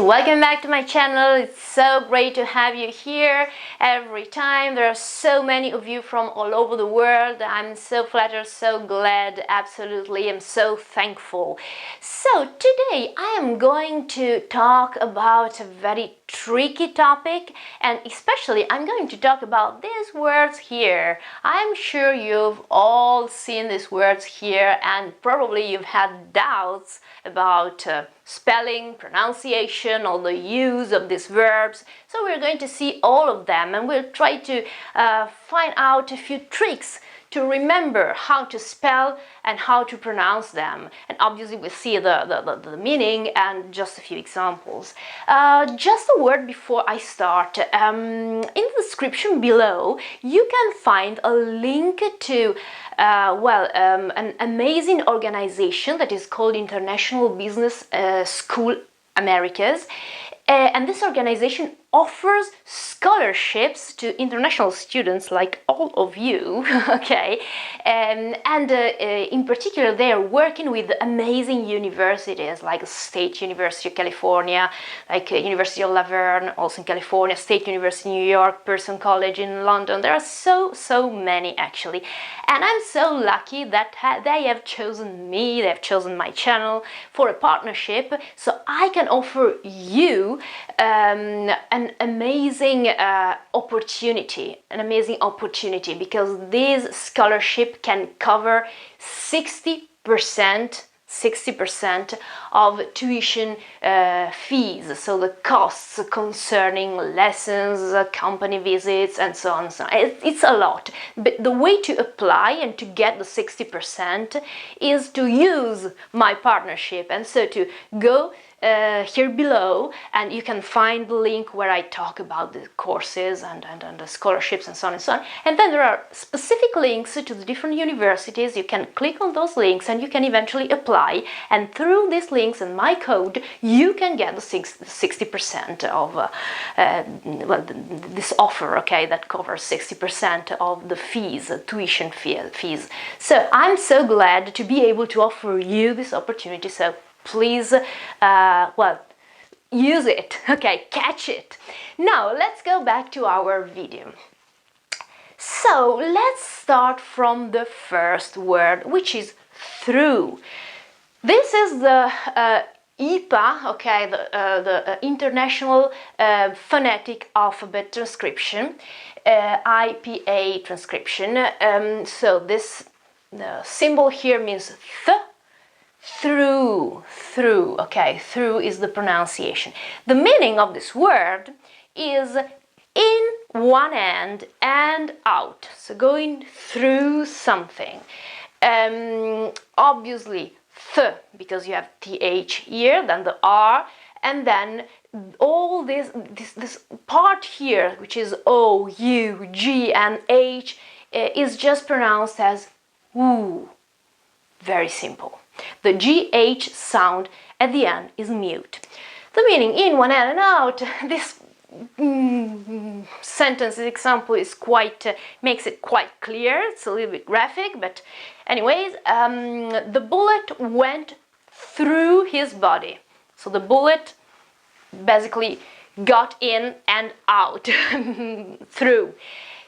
welcome back to my channel. It's so great to have you here every time. There are so many of you from all over the world. I'm so flattered, so glad, absolutely. I'm so thankful. So today I am going to talk about a very tricky topic, and especially I'm going to talk about these words here. I'm sure you've all seen these words here and probably you've had doubts about spelling, pronunciation, or the use of these verbs. So we're going to see all of them, and we'll try to find out a few tricks to remember how to spell and how to pronounce them. And obviously we'll see the meaning and just a few examples. Just a word before I start. In the description below you can find a link to an amazing organization that is called International Business School Americas. And this organization offers scholarships to international students like all of you, okay? In particular, they are working with amazing universities like State University of California, like University of La Verne, also in California, State University in New York, Pearson College in London. There are so many actually. And I'm so lucky that they have chosen me, they have chosen my channel for a partnership, so I can offer you an amazing opportunity, because this scholarship can cover 60% of tuition fees, so the costs concerning lessons, company visits, and so on. It's a lot, but the way to apply and to get the 60% is to use my partnership, and so to go here below, and you can find the link where I talk about the courses and the scholarships and so on and so on. And then there are specific links to the different universities. You can click on those links and you can eventually apply, and through these links and my code you can get the 60% of this offer, okay, that covers 60% of the fees, tuition fees. So I'm so glad to be able to offer you this opportunity, so please, use it, okay, catch it. Now, let's go back to our video. So, let's start from the first word, which is through. This is the IPA, okay, the International Phonetic Alphabet Transcription, IPA transcription. So, this symbol here means th. Through, okay, through is the pronunciation. The meaning of this word is in one end and out, so going through something. Obviously, th, because you have th here, then the r, and then all this part here, which is o, u, g, and h, is just pronounced as oo. Very simple. The GH sound at the end is mute. The meaning in one end and out, this sentence example is makes it quite clear. It's a little bit graphic, but anyways, the bullet went through his body. So the bullet basically got in and out, through.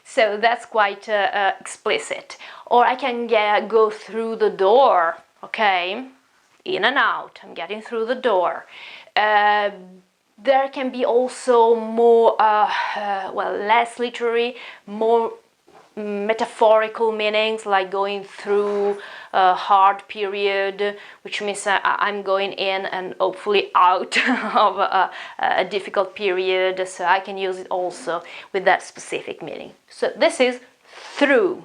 So that's quite explicit. Or I can go through the door, okay, in and out, I'm getting through the door. There can be also more, less literary, more metaphorical meanings, like going through a hard period, which means I'm going in and hopefully out of a difficult period, so I can use it also with that specific meaning. So this is through.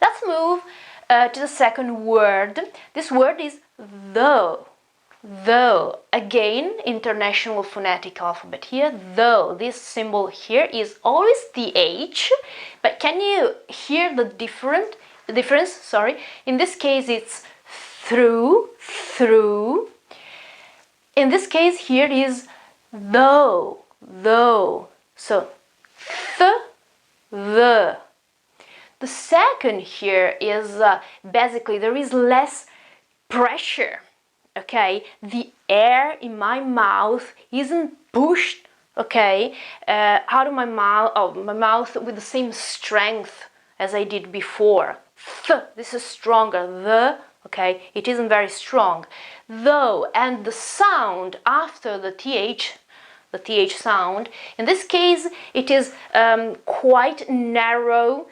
Let's move to the second word. This word is though. Though, again, International Phonetic Alphabet here. Though, this symbol here is always th, but can you hear the difference? Sorry. In this case it's through. In this case here is though. So the. The second here is basically there is less pressure okay, the air in my mouth isn't pushed, okay, out of my mouth with the same strength as I did before. This is stronger. The, okay, it isn't very strong. Though, and the sound after the th sound, in this case it is quite narrow,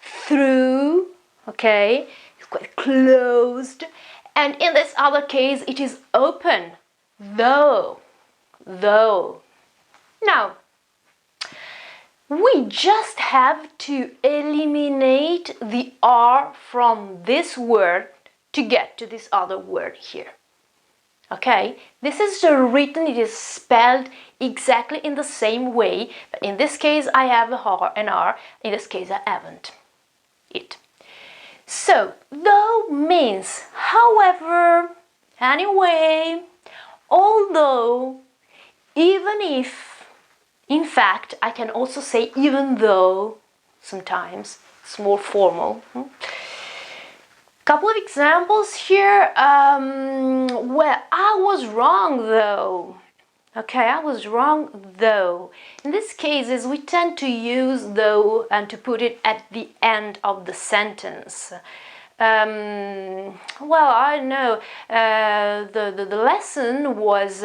through, okay, it's quite closed, and in this other case it is open, though. Now, we just have to eliminate the R from this word to get to this other word here. Okay, this is written, it is spelled exactly in the same way, but in this case I have an R, in this case I haven't it. So, though means however, anyway, although, even if. In fact, I can also say even though sometimes. It's more formal. Couple of examples here. Well, I was wrong though. Okay, I was wrong though. In these cases, we tend to use though and to put it at the end of the sentence. Well, I know the lesson was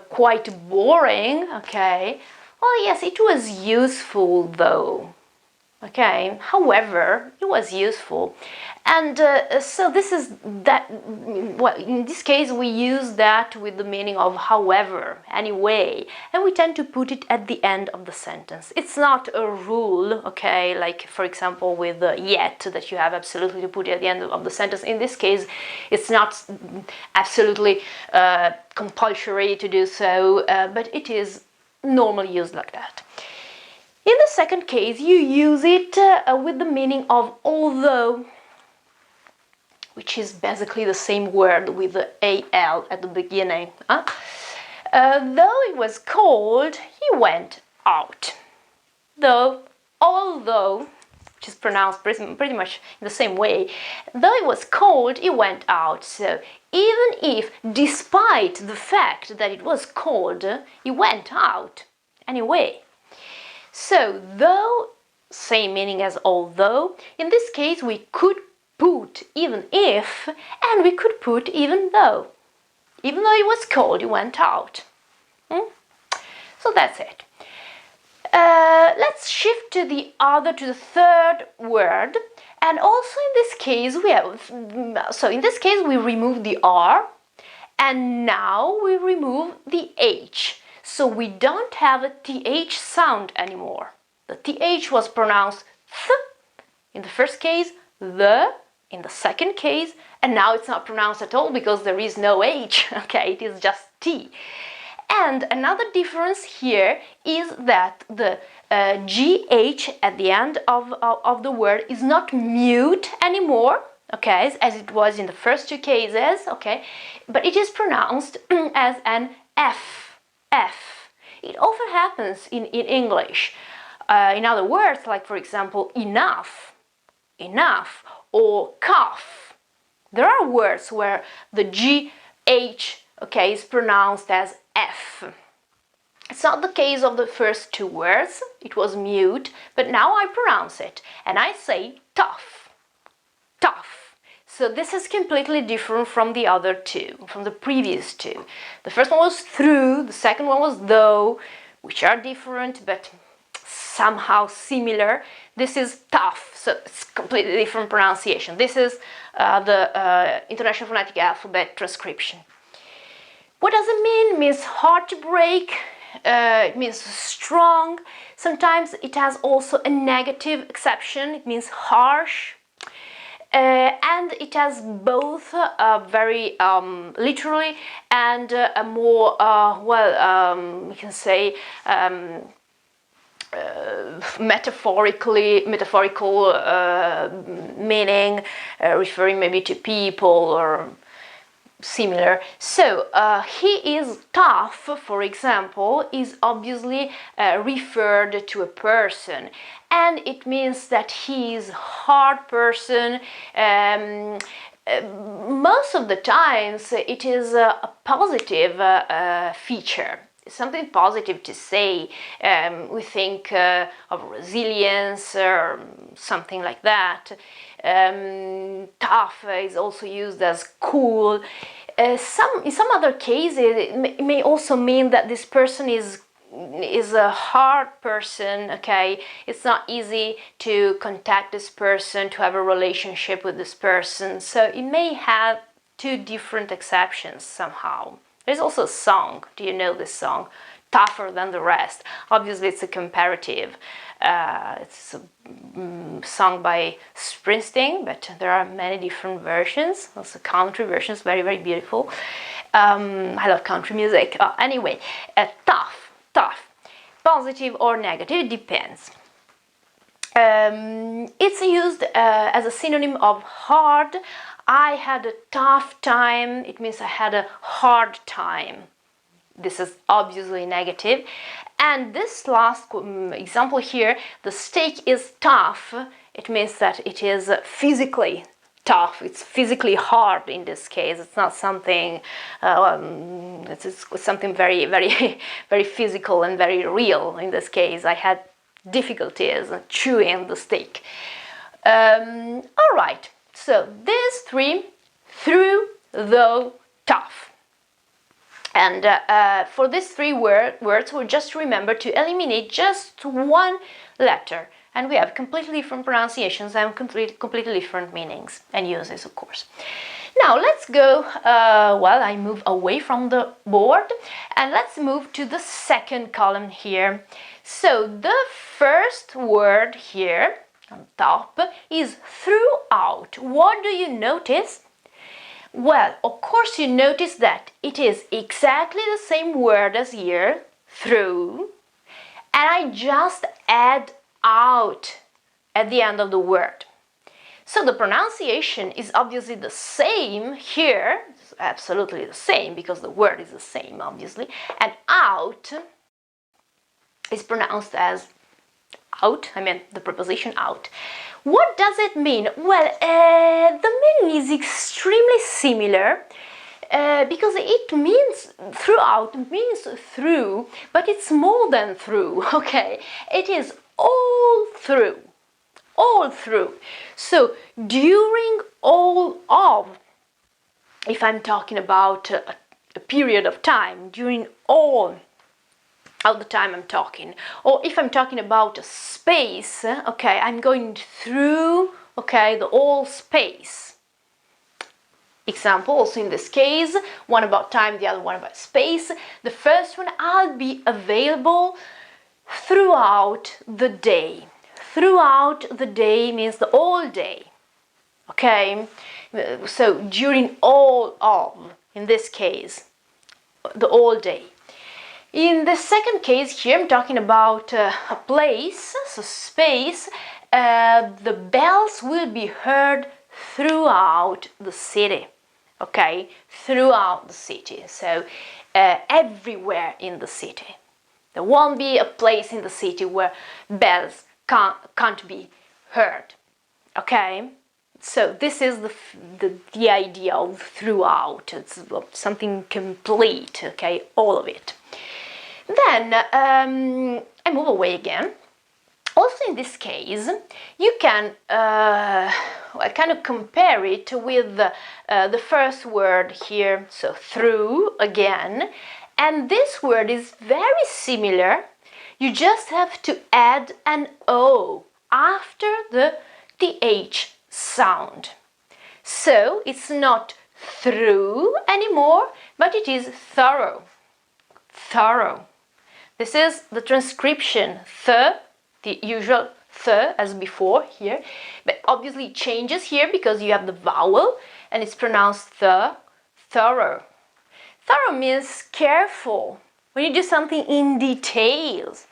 quite boring. Okay. Well, yes, it was useful though. Okay, however, it was useful, and so this is that. Well, in this case, we use that with the meaning of however, anyway, and we tend to put it at the end of the sentence. It's not a rule, okay, like for example with yet, that you have absolutely to put it at the end of the sentence. In this case, it's not absolutely compulsory to do so, but it is normally used like that. In the second case, you use it with the meaning of although, which is basically the same word with the al at the beginning. Though it was cold, he went out. Though, although, which is pronounced pretty much in the same way, though it was cold, he went out. So, even if, despite the fact that it was cold, he went out anyway. So, though, same meaning as although, in this case we could put even if, and we could put even though. Even though it was cold, you went out. So that's it. Let's shift to the third word, and also in this case we remove the R, and now we remove the H. So we don't have a TH sound anymore. The TH was pronounced th in the first case, the in the second case, and now it's not pronounced at all because there is no H, okay, it is just T. And another difference here is that the GH at the end of the word is not mute anymore, okay, as it was in the first two cases, okay, but it is pronounced as an F. It often happens in English. In other words, like for example, enough, or cough. There are words where the GH, okay, is pronounced as F. It's not the case of the first two words. It was mute, but now I pronounce it and I say tough. So this is completely different from the other two, from the previous two. The first one was through, the second one was though, which are different but somehow similar. This is tough, so it's completely different pronunciation. This is the International Phonetic Alphabet transcription. What does it mean? It means hard to break, it means strong. Sometimes it has also a negative exception, it means harsh. And it has both very literally and a more, we can say, metaphorical meaning, referring maybe to people or similar. So he is tough, for example, is obviously referred to a person, and it means that he is a hard person, most of the times it is a positive feature. It's something positive to say. We think of resilience or something like that. Tough is also used as cool. In some other cases, it may also mean that this person is a hard person. Okay, it's not easy to contact this person, to have a relationship with this person, so it may have two different exceptions somehow. There's also a song. Do you know this song? Tougher than the rest. Obviously it's a comparative. It's a song by Springsteen, but there are many different versions, also country versions, very, very beautiful. I love country music. Anyway, tough. Positive or negative, it depends. It's used as a synonym of hard. I had a tough time. It means I had a hard time. This is obviously negative. And this last example here, the steak is tough. It means that it is physically tough. It's physically hard in this case. It's not something, it's something very, very, very physical and very real. In this case, I had difficulties chewing the steak. All right, so these three, through, though, tough. And for these three words, we just remember to eliminate just one letter. And we have completely different pronunciations and completely different meanings and uses, of course. Now let's go, I move away from the board and let's move to the second column here. So the first word here on top is throughout. What do you notice? Well, of course you notice that it is exactly the same word as here, through, and I just add out at the end of the word. So the pronunciation is obviously the same here, it's absolutely the same because the word is the same obviously, and out is pronounced as out, the preposition out. What does it mean? Well, the meaning is extremely similar because it means throughout, means through, but it's more than through, okay? It is all through, all through. So during all of, if I'm talking about a period of time, during all of the time I'm talking, or if I'm talking about a space, okay, I'm going through, okay, the whole space. Example, also in this case, one about time, the other one about space. The first one, I'll be available throughout the day. Throughout the day means the whole day, okay? So during all of, in this case, the whole day. In the second case here, I'm talking about a place, so space. The bells will be heard throughout the city, okay? Throughout the city, so everywhere in the city. There won't be a place in the city where bells can't be heard, okay? So this is the idea of throughout. It's something complete, okay? All of it. Then I move away again. Also in this case, you can kind of compare it with the first word here, so through again. And this word is very similar. You just have to add an O after the TH sound. So it's not through anymore, but it is thorough. Thorough. This is the transcription, the usual th as before here, but obviously it changes here because you have the vowel and it's pronounced thorough. Thorough means careful, when you do something in details.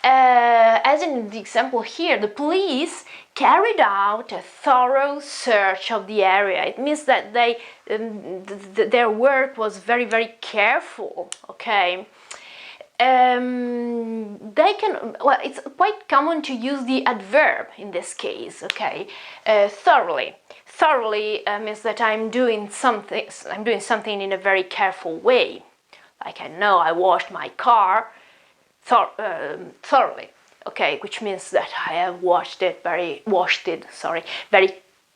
As in the example here, the police carried out a thorough search of the area. It means that their work was very, very careful, okay? they can, well, it's quite common to use the adverb in this case, okay? Thoroughly. Thoroughly means that I'm doing something in a very careful way. Like, I know I washed my car thoroughly, okay, which means that I have washed it very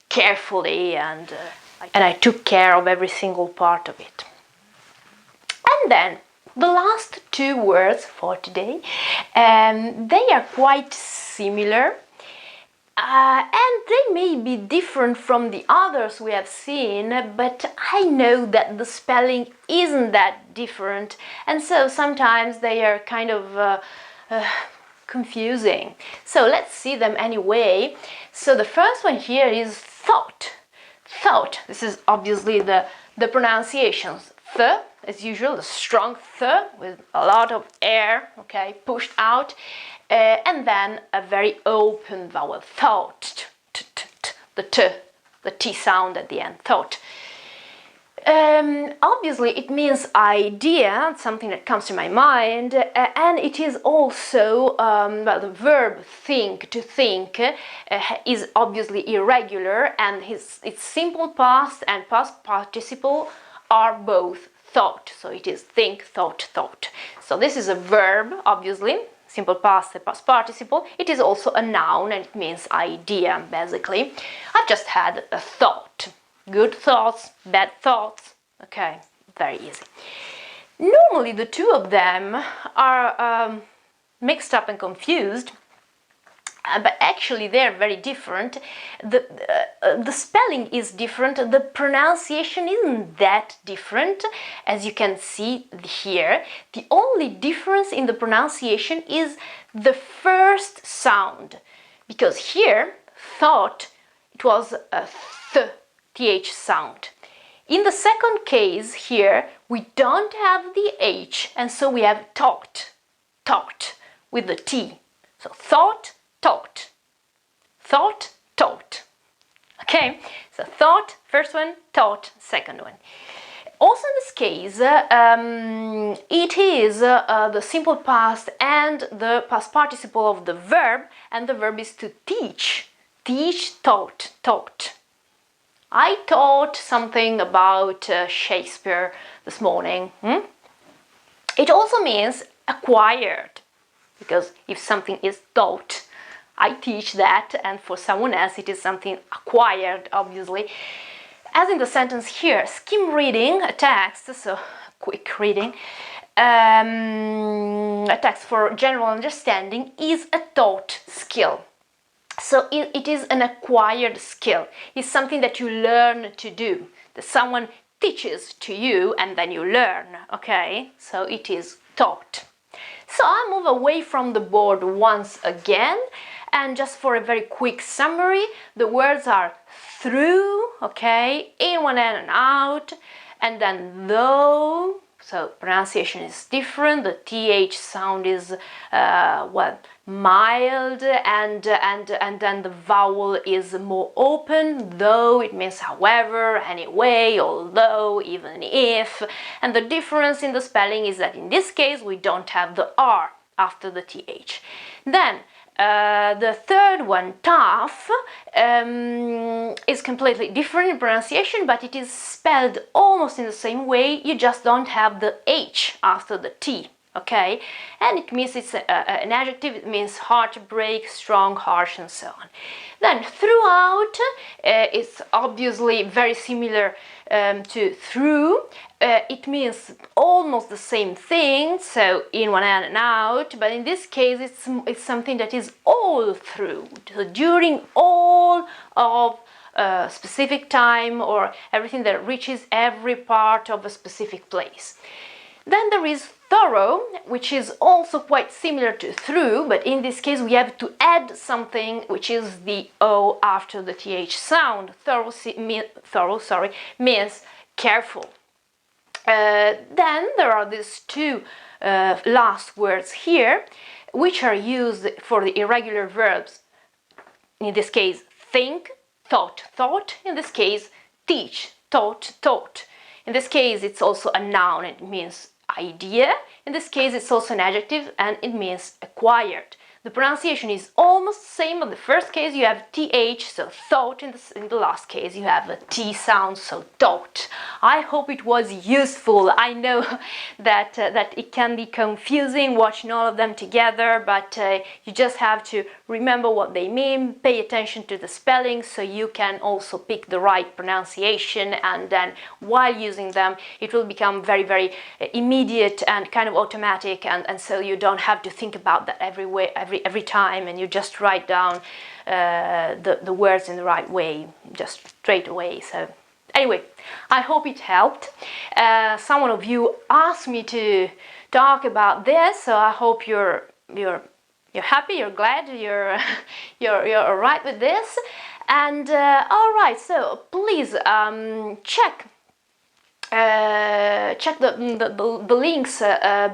carefully, and I took care of every single part of it. And then the last two words for today, they are quite similar, and they may be different from the others we have seen, but I know that the spelling isn't that different, and so sometimes they are kind of confusing. So let's see them anyway. So the first one here is thought. Thought. This is obviously the pronunciations. Th, as usual, the strong th with a lot of air, okay, pushed out, and then a very open vowel. Thought. The T sound at the end. Thought. Obviously it means idea, something that comes to my mind, and it is also, well, the verb think, to think, is obviously irregular, and its simple past and past participle are both thought, so it is think, thought, thought. So this is a verb, obviously, simple past and past participle. It is also a noun, and it means idea, basically. I've just had a thought. Good thoughts, bad thoughts, okay, very easy. Normally the two of them are mixed up and confused, but actually they're very different. The spelling is different, the pronunciation isn't that different, as you can see here. The only difference in the pronunciation is the first sound, because here, thought, it was a th sound. In the second case here, we don't have the H, and so we have talked, talked, with the T. So thought, talked, thought, talked. Okay, so thought, first one, taught, second one. Also in this case, it is the simple past and the past participle of the verb, and the verb is to teach. Teach, taught, taught. I taught something about Shakespeare this morning. It also means acquired, because if something is taught, I teach that, and for someone else it is something acquired, obviously. As in the sentence here, skim reading a text, so quick reading, a text for general understanding is a taught skill. So it is an acquired skill. It's something that you learn to do, that someone teaches to you and then you learn, okay? So it is taught. So I'll move away from the board once again, and just for a very quick summary, the words are through, okay, in one end and out, and then though, so pronunciation is different, the TH sound is, well, mild, and then the vowel is more open, though, it means however, anyway, although, even if, and the difference in the spelling is that in this case we don't have the R after the TH. Then, the third one, tough, is completely different in pronunciation, but it is spelled almost in the same way, you just don't have the H after the T, okay? And it means it's an adjective, it means hard to break, strong, harsh, and so on. Then throughout, it's obviously very similar to through. It means almost the same thing, so in one end and out, but in this case it's something that is all through, so during all of a specific time, or everything that reaches every part of a specific place. Then there is thorough, which is also quite similar to through, but in this case we have to add something, which is the O after the TH sound. Thorough means careful. Then there are these two last words here, which are used for the irregular verbs. In this case, think, thought, thought. In this case, teach, taught, taught. In this case, it's also a noun, it means idea. In this case, it's also an adjective and it means acquired. The pronunciation is almost the same. In the first case you have th, so thought. In the last case you have a t sound, so thought. I hope it was useful. I know that it can be confusing watching all of them together, but you just have to remember what they mean, pay attention to the spelling so you can also pick the right pronunciation, and then while using them it will become very, very immediate and kind of automatic, and so you don't have to think about that every time, and you just write down the words in the right way, just straight away. So anyway, I hope it helped. Some of you asked me to talk about this, so I hope you're happy, you're glad, you're all right with this. And all right, so please check the links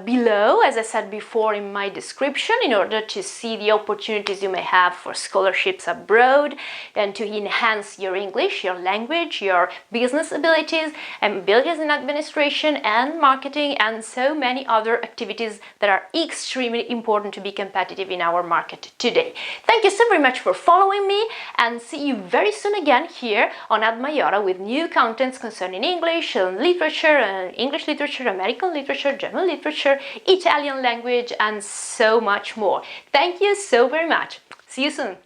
below, as I said before, in my description, in order to see the opportunities you may have for scholarships abroad and to enhance your English, your language, your business abilities, and abilities in administration and marketing, and so many other activities that are extremely important to be competitive in our market today. Thank you so very much for following me, and see you very soon again here on Maiora with new contents concerning English, literature, English literature, American literature, German literature, Italian language, and so much more. Thank you so very much. See you soon.